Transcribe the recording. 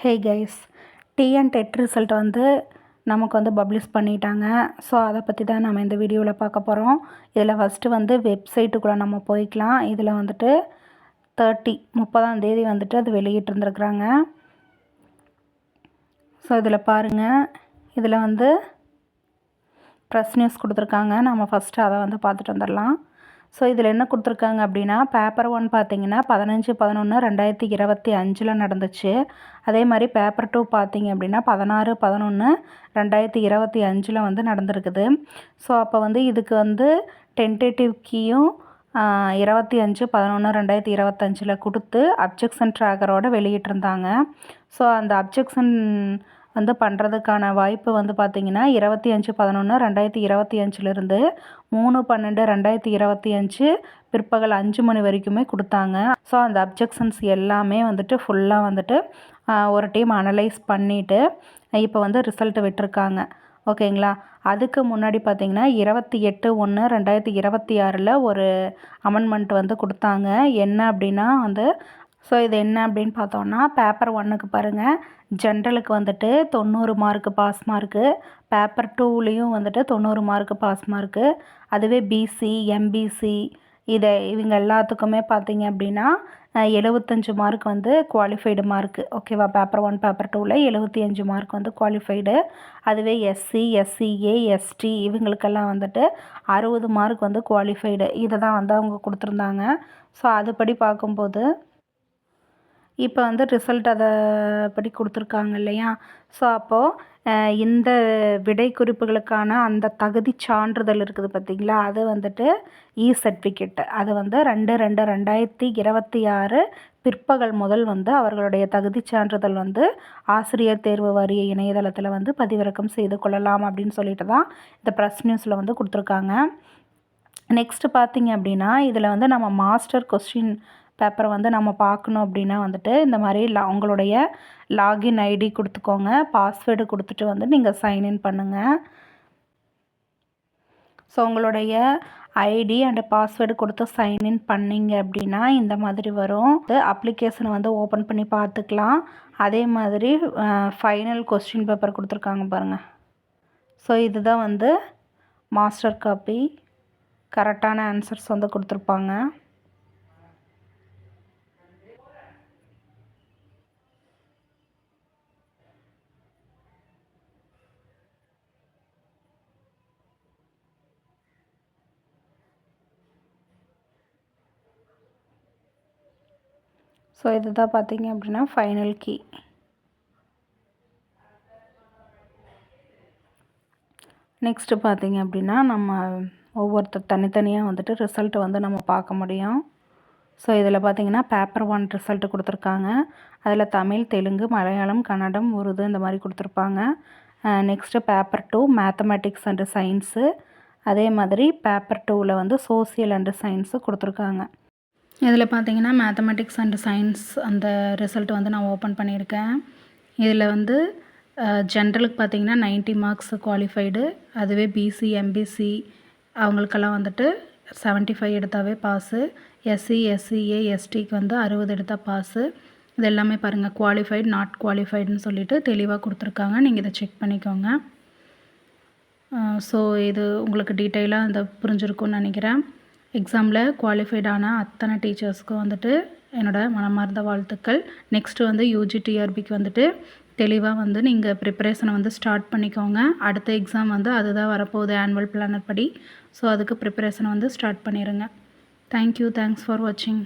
Hey guys, TN dead result வந்து நமக்கு வந்து பப்ளிஷ் பண்ணிட்டாங்க. ஸோ அதை பற்றி தான் நம்ம இந்த வீடியோவில் பார்க்க போகிறோம். இதில் ஃபஸ்ட்டு வந்து வெப்சைட்டுக்குள்ளே நம்ம போய்க்கலாம். இதில் வந்துட்டு 30ஆம் தேதி வந்துட்டு அது வெளியிட்டிருந்துருக்குறாங்க. ஸோ இதில் பாருங்கள், இதில் வந்து ப்ரெஸ் நியூஸ் கொடுத்துருக்காங்க. நம்ம ஃபஸ்ட்டு அதை வந்து பார்த்துட்டு வந்துடலாம். ஸோ இதில் என்ன கொடுத்துருக்காங்க அப்படின்னா, பேப்பர் 1 பார்த்தீங்கன்னா 15/11/2025 நடந்துச்சு. அதே மாதிரி பேப்பர் 2 பார்த்தீங்க அப்படின்னா 16/11/2025 வந்து நடந்திருக்குது. ஸோ அப்போ வந்து இதுக்கு வந்து டென்டேட்டிவ் கீயும் 25/11/2025 கொடுத்து அப்ஜெக்ஷன் ட்ராகரோட வெளியிட்டிருந்தாங்க. ஸோ அந்த அப்ஜெக்ஷன் வந்து பண்ணுறதுக்கான வாய்ப்பு வந்து பார்த்திங்கன்னா 25/11/2025 3/12/2025 பிற்பகல் 5 மணி வரைக்குமே கொடுத்தாங்க. ஸோ அந்த அப்ஜெக்ஷன்ஸ் எல்லாமே வந்துட்டு ஃபுல்லாக வந்துட்டு ஒரு டீம் அனலைஸ் பண்ணிவிட்டு இப்போ வந்து ரிசல்ட்டு விட்டுருக்காங்க. ஓகேங்களா. அதுக்கு முன்னாடி பார்த்திங்கன்னா 28/1/2026 ஒரு அமெண்ட்மெண்ட் வந்து கொடுத்தாங்க. என்ன அப்படின்னா வந்து ஸோ இது என்ன அப்படின்னு பார்த்தோன்னா, பேப்பர் 1க்கு பாருங்கள், ஜென்ரலுக்கு வந்துட்டு 90 மார்க்கு பாஸ் மார்க்கு, பேப்பர் 2லேயும் வந்துட்டு 90 மார்க்கு பாஸ் மார்க்கு. அதுவே பிசி, எம்பிசி இவங்க எல்லாத்துக்குமே பார்த்தீங்க அப்படின்னா 75 மார்க் வந்து குவாலிஃபைடு மார்க்கு. ஓகேவா. பேப்பர் 1 பேப்பர் 2ல் 75 மார்க் வந்து குவாலிஃபைடு. அதுவே எஸ்சி, எஸ்சிஏ, எஸ்டி இவங்களுக்கெல்லாம் வந்துட்டு 60 மார்க் வந்து குவாலிஃபைடு. இதை தான் வந்து அவங்க கொடுத்துருந்தாங்க. ஸோ அதுபடி பார்க்கும்போது இப்போ வந்து ரிசல்ட் அதை படி கொடுத்துருக்காங்க இல்லையா. ஸோ அப்போது இந்த விடை குறிப்புகளுக்கான அந்த தகுதி சான்றிதழ் இருக்குது பார்த்திங்களா, அது வந்துட்டு சர்டிஃபிகேட்டு அது வந்து 2/2/2026 பிற்பகல் முதல் வந்து அவர்களுடைய தகுதி சான்றிதழ் வந்து ஆசிரியர் தேர்வு வாரிய இணையதளத்தில் வந்து பதிவிறக்கம் செய்து கொள்ளலாம் அப்படின்னு சொல்லிட்டு தான் இந்த ப்ரெஸ் நியூஸில் வந்து கொடுத்துருக்காங்க. நெக்ஸ்ட்டு பார்த்திங்க அப்படின்னா, இதில் வந்து நம்ம மாஸ்டர் கொஸ்டின் பேப்பரை வந்து நம்ம பார்க்கணும் அப்படின்னா வந்துட்டு இந்த மாதிரி உங்களுடைய லாகின் ஐடி கொடுத்துக்கோங்க. பாஸ்வேர்டு கொடுத்துட்டு வந்து நீங்கள் சைன்இன் பண்ணுங்கள். ஸோ உங்களுடைய ஐடி அண்ட் பாஸ்வேர்டு கொடுத்து சைன்இன் பண்ணிங்க அப்படின்னா இந்த மாதிரி வரும். அப்ளிகேஷனை வந்து ஓப்பன் பண்ணி பார்த்துக்கலாம். அதே மாதிரி ஃபைனல் கொஸ்டின் பேப்பர் கொடுத்துருக்காங்க பாருங்கள். ஸோ இதுதான் வந்து மாஸ்டர் காப்பி. கரெக்டான ஆன்சர்ஸ் வந்து கொடுத்துருப்பாங்க. ஸோ இதுதான் பார்த்தீங்க அப்படின்னா ஃபைனல் கீ. நெக்ஸ்ட்டு பார்த்தீங்க அப்படின்னா நம்ம ஒவ்வொருத்தர் தனித்தனியாக வந்துட்டு ரிசல்ட்டை வந்து நம்ம பார்க்க முடியும். ஸோ இதில் பார்த்திங்கன்னா பேப்பர் 1 ரிசல்ட்டு கொடுத்துருக்காங்க. அதில் தமிழ், தெலுங்கு, மலையாளம், கன்னடம், உருது இந்த மாதிரி கொடுத்துருப்பாங்க. Next paper 2 mathematics and science. அதே மாதிரி பேப்பர் 2ல் வந்து சோசியல் அண்டு சயின்ஸு கொடுத்துருக்காங்க. இதில் பார்த்திங்கன்னா மேத்தமெட்டிக்ஸ் அண்டு சயின்ஸ் அந்த ரிசல்ட் வந்து நான் ஓப்பன் பண்ணியிருக்கேன். இதில் வந்து ஜென்ரலுக்கு பார்த்திங்கன்னா 90 மார்க்ஸ் குவாலிஃபைடு. அதுவே பிசி, எம்பிசி அவங்களுக்கெல்லாம் வந்துட்டு 75 எடுத்தாவே பாஸு. எஸ்சி, எஸ்சிஏ, எஸ்டிக்கு வந்து 60 எடுத்தால் பாஸு. இது எல்லாமே பாருங்கள் குவாலிஃபைடு, நாட் குவாலிஃபைடுன்னு சொல்லிட்டு தெளிவாக கொடுத்துருக்காங்க. நீங்கள் இதை செக் பண்ணிக்கோங்க. ஸோ இது உங்களுக்கு டீட்டெயிலாக இந்த புரிஞ்சிருக்கும்னு நினைக்கிறேன். எக்ஸாமில் குவாலிஃபைடான அத்தனை டீச்சர்ஸ்க்கும் வந்துட்டு என்னோடய மனமார்ந்த வாழ்த்துக்கள். நெக்ஸ்ட்டு வந்து யூஜிடிஆர்பிக்கு வந்துட்டு தெளிவாக வந்து நீங்கள் ப்ரிப்பரேஷனை வந்து ஸ்டார்ட் பண்ணிக்கோங்க. அடுத்த எக்ஸாம் வந்து அதுதான் வரப்போகுது ஆனுவல் பிளானர் படி. ஸோ அதுக்கு ப்ரிப்பரேஷனை வந்து ஸ்டார்ட் பண்ணிடுங்க. தேங்க்யூ. தேங்க்ஸ் ஃபார் வாட்சிங்.